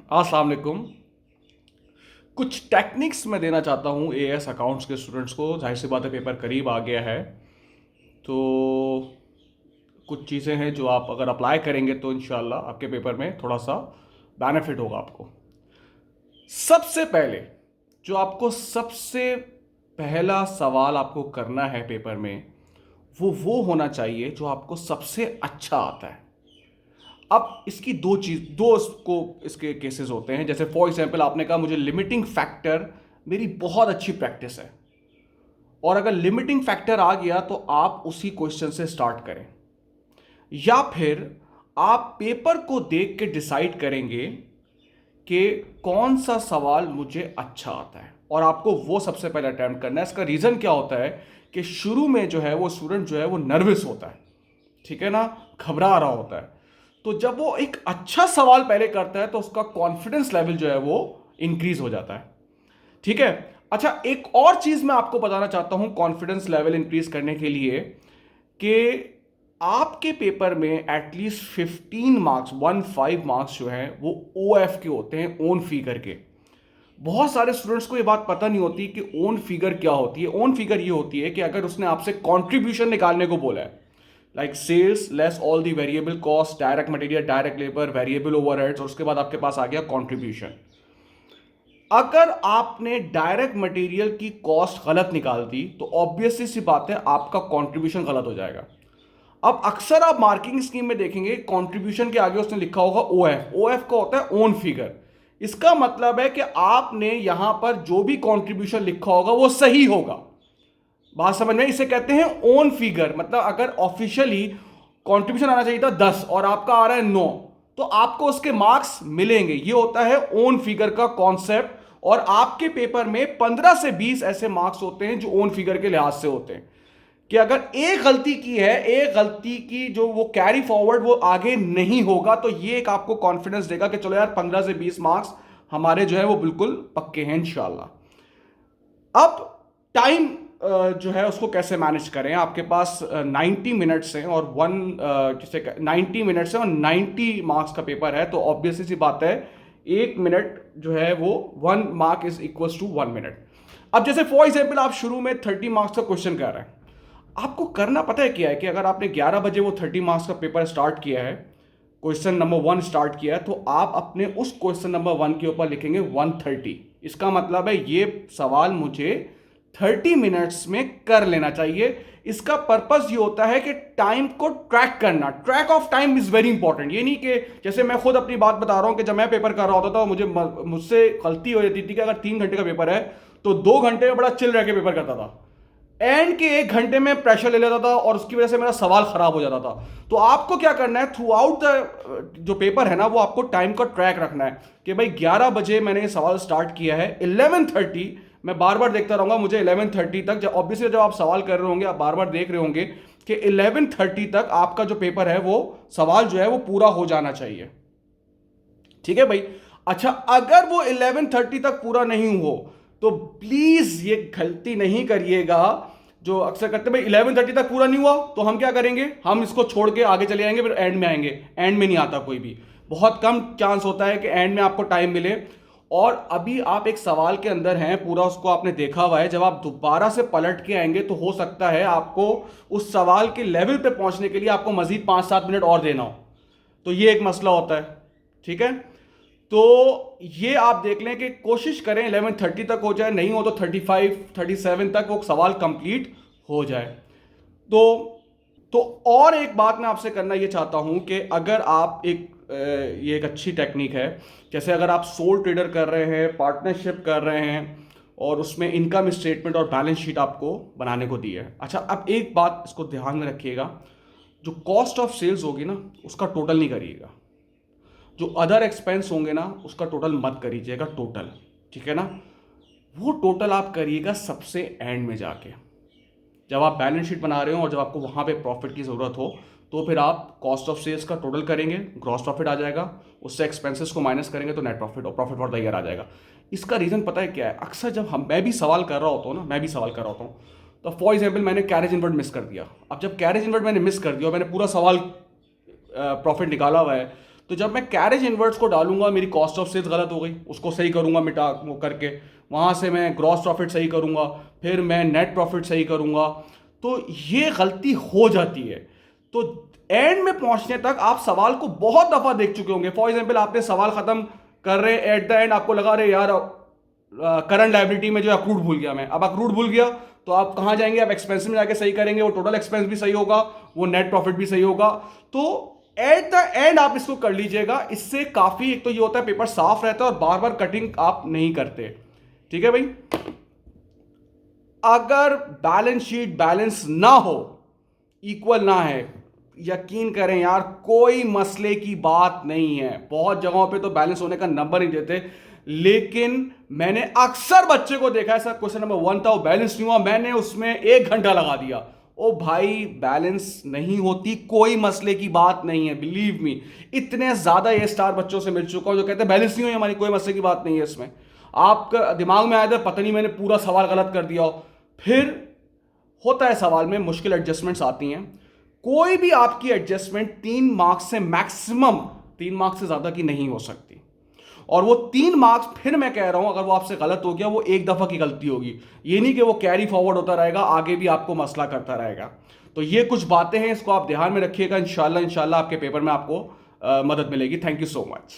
अस्सलाम वालेकुम। कुछ टेक्निक्स मैं देना चाहता हूँ एएस अकाउंट्स के स्टूडेंट्स को। जाहिर सी बात है, पेपर करीब आ गया है, तो कुछ चीज़ें हैं जो आप अगर अप्लाई करेंगे तो इंशाल्लाह आपके पेपर में थोड़ा सा बेनिफिट होगा आपको। सबसे पहले जो आपको सबसे पहला सवाल आपको करना है पेपर में, वो होना चाहिए जो आपको सबसे अच्छा आता है। अब इसकी दो इसको इसके केसेस होते हैं। जैसे फॉर एग्जांपल आपने कहा मुझे लिमिटिंग फैक्टर मेरी बहुत अच्छी प्रैक्टिस है, और अगर लिमिटिंग फैक्टर आ गया तो आप उसी क्वेश्चन से स्टार्ट करें, या फिर आप पेपर को देख के डिसाइड करेंगे कि कौन सा सवाल मुझे अच्छा आता है, और आपको वो सबसे पहले अटेम्प्ट करना है। इसका रीज़न क्या होता है कि शुरू में जो है वो स्टूडेंट जो है वो नर्वस होता है, ठीक है ना, घबरा रहा होता है। तो जब वो एक अच्छा सवाल पहले करता है तो उसका कॉन्फिडेंस लेवल जो है वो इंक्रीज हो जाता है, ठीक है। अच्छा, एक और चीज मैं आपको बताना चाहता हूं कॉन्फिडेंस लेवल इंक्रीज करने के लिए, कि आपके पेपर में एटलीस्ट 15 मार्क्स 15 मार्क्स जो है वो ओएफ के होते हैं, ओन फिगर के। बहुत सारे स्टूडेंट्स को ये बात पता नहीं होती कि ओन फिगर क्या होती है। ओन फिगर ये होती है कि अगर उसने आपसे कंट्रीब्यूशन निकालने को बोला है, like sales less all the variable cost, direct material, direct labour, variable overheads, और उसके बाद आपके पास आ गया कंट्रीब्यूशन। अगर आपने डायरेक्ट मटेरियल की कॉस्ट गलत निकाल दी तो ऑब्वियसली सी बात है आपका कंट्रीब्यूशन गलत हो जाएगा। अब अक्सर आप मार्किंग स्कीम में देखेंगे कंट्रीब्यूशन के आगे उसने लिखा होगा ओएफ। ओएफ का होता है ओन फिगर। इसका मतलब है कि आपने यहां पर जो भी कंट्रीब्यूशन लिखा होगा वो सही होगा। बात समझ में? इसे कहते हैं ओन फिगर। मतलब अगर ऑफिशियली कंट्रीब्यूशन आना चाहिए था 10 और आपका आ रहा है 9, तो आपको उसके मार्क्स मिलेंगे। ये होता है ओन फिगर का कॉन्सेप्ट। और आपके पेपर में 15 से 20 ऐसे मार्क्स होते हैं जो ओन फिगर के लिहाज से होते हैं, कि अगर एक गलती की है, एक गलती की जो वो कैरी फॉरवर्ड वो आगे नहीं होगा, तो ये एक आपको कॉन्फिडेंस देगा कि चलो यार 15 से 20 मार्क्स हमारे जो है वो बिल्कुल पक्के हैं इंशाल्लाह। अब टाइम जो है उसको कैसे मैनेज करें। आपके पास 90 मिनट्स हैं और 90 मिनट्स हैं और 90 मार्क्स का पेपर है, तो ऑब्वियसली सी बात है 1 मिनट जो है वो 1 mark is equals to 1 minute. अब जैसे फॉर एग्जाम्पल आप शुरू में 30 मार्क्स का क्वेश्चन कर रहे हैं, आपको करना पता है क्या है कि अगर आपने 11 बजे वो 30 मार्क्स का पेपर स्टार्ट किया है, क्वेश्चन नंबर 1 स्टार्ट किया है, तो आप अपने उस क्वेश्चन नंबर 1 के ऊपर लिखेंगे 130। इसका मतलब है ये सवाल मुझे 30 मिनट्स में कर लेना चाहिए। इसका पर्पस ये होता है कि टाइम को ट्रैक करना। Track of time is very important. ये नहीं कि जैसे मैं खुद अपनी बात बता रहा हूं कि जब मैं पेपर कर रहा होता था मुझसे गलती हो जाती थी कि अगर 3 घंटे का पेपर है तो 2 घंटे में बड़ा चिल रह के पेपर करता था, एंड के 1 घंटे में प्रेशर ले लेता था और उसकी वजह से मेरा सवाल खराब हो जाता था। तो आपको क्या करना है, थ्रू आउट द जो पेपर है ना, वो आपको टाइम का ट्रैक रखना है कि भाई 11 बजे मैंने ये सवाल स्टार्ट किया है, 11:30 मैं बार बार देखता रहूंगा, मुझे 11:30 तक, जब ऑब्वियसली जब आप सवाल कर रहे होंगे आप बार बार देख रहे होंगे कि 11:30 तक आपका जो पेपर है वो सवाल जो है वो पूरा हो जाना चाहिए, ठीक है भाई। अच्छा, अगर वो 11:30 तक पूरा नहीं हो तो प्लीज ये गलती नहीं करिएगा जो अक्सर करते, भाई 11:30 तक पूरा नहीं हुआ तो हम क्या करेंगे, हम इसको छोड़ के आगे चले जाएंगे, फिर एंड में आएंगे। एंड में नहीं आता कोई भी, बहुत कम चांस होता है कि एंड में आपको टाइम मिले। और अभी आप एक सवाल के अंदर हैं, पूरा उसको आपने देखा हुआ है, जब आप दोबारा से पलट के आएंगे तो हो सकता है आपको उस सवाल के लेवल पे पहुंचने के लिए आपको मजीद 5-7 मिनट और देना हो, तो ये एक मसला होता है, ठीक है। तो ये आप देख लें कि कोशिश करें 11:30 तक हो जाए, नहीं हो तो 35-37 तक वो सवाल कंप्लीट हो जाए। तो तो और एक बात मैं आपसे करना ये चाहता हूं कि अगर आप ये एक अच्छी टेक्निक है, जैसे अगर आप सोल ट्रेडर कर रहे हैं, पार्टनरशिप कर रहे हैं, और उसमें इनकम स्टेटमेंट और बैलेंस शीट आपको बनाने को दी है। अच्छा, अब एक बात इसको ध्यान में रखिएगा, जो कॉस्ट ऑफ सेल्स होगी ना उसका टोटल नहीं करिएगा, जो अदर एक्सपेंस होंगे ना उसका टोटल मत करिएगा, टोटल, ठीक है ना। वो टोटल आप करिएगा सबसे एंड में जाके, जब आप बैलेंस शीट बना रहे हो और जब आपको वहाँ पे प्रॉफिट की ज़रूरत हो, तो फिर आप कॉस्ट ऑफ सेल्स का टोटल करेंगे, ग्रॉस प्रॉफिट आ जाएगा, उससे एक्सपेंसेस को माइनस करेंगे तो नेट प्रॉफिट और प्रॉफिट फॉर द ईयर आ जाएगा। इसका रीज़न पता है क्या है, अक्सर जब मैं भी सवाल कर रहा होता हूँ ना, मैं भी सवाल कर रहा होता हूँ, तो फॉर एग्जाम्पल मैंने कैरेज इनवर्ट मिस कर दिया। अब जब कैरेज इनवर्ट मैंने मिस कर दिया और मैंने पूरा सवाल प्रॉफिट निकाला हुआ है, तो जब मैं कैरेज इनवर्ट्स को डालूंगा, मेरी कॉस्ट ऑफ सेल्स गलत हो गई, उसको सही करूंगा मिटा वो करके, वहां से मैं ग्रॉस प्रॉफिट सही करूंगा, फिर मैं नेट प्रॉफिट सही करूंगा, तो ये गलती हो जाती है। तो एंड में पहुंचने तक आप सवाल को बहुत दफा देख चुके होंगे। फॉर एग्जाम्पल, आपने सवाल खत्म कर रहे, एट द एंड आपको लगा रहे यार करंट लायबिलिटी में जो अक्रूड भूल गया मैं, अब अक्रूड भूल गया तो आप कहां जाएंगे, आप एक्सपेंस में जाके सही करेंगे, वो टोटल एक्सपेंस भी सही होगा, वो नेट प्रॉफिट भी सही होगा। तो एट द एंड आप इसको कर लीजिएगा, इससे काफी एक तो ये होता है पेपर साफ रहता है और बार बार कटिंग आप नहीं करते। ठीक है भाई। अगर बैलेंस शीट बैलेंस ना हो, इक्वल ना है, यकीन करें यार कोई मसले की बात नहीं है। बहुत जगहों पे तो बैलेंस होने का नंबर नहीं देते, लेकिन मैंने अक्सर बच्चे को देखा है सर क्वेश्चन नंबर 1 था वो बैलेंस नहीं हुआ, मैंने उसमें 1 घंटा लगा दिया। ओ भाई बैलेंस नहीं होती, कोई मसले की बात नहीं है, बिलीव मी। इतने ज्यादा ये स्टार बच्चों से मिल चुका हूं जो कहते हैं बैलेंस नहीं हुई हमारी, कोई मसले की बात नहीं है इसमें। आपका दिमाग में आया था पता नहीं मैंने पूरा सवाल गलत कर दिया हो, फिर होता है सवाल में मुश्किल एडजस्टमेंट्स आती हैं। कोई भी आपकी एडजस्टमेंट 3 मार्क्स से मैक्सिमम 3 मार्क्स से ज्यादा की नहीं हो सकती, और वो 3 मार्क्स फिर मैं कह रहा हूं अगर वो आपसे गलत हो गया वो एक दफा की गलती होगी, ये नहीं कि वो कैरी फॉरवर्ड होता रहेगा, आगे भी आपको मसला करता रहेगा। तो ये कुछ बातें हैं, इसको आप ध्यान में रखिएगा। इंशाल्लाह इंशाल्लाह आपके पेपर में आपको मदद मिलेगी। Thank you so much.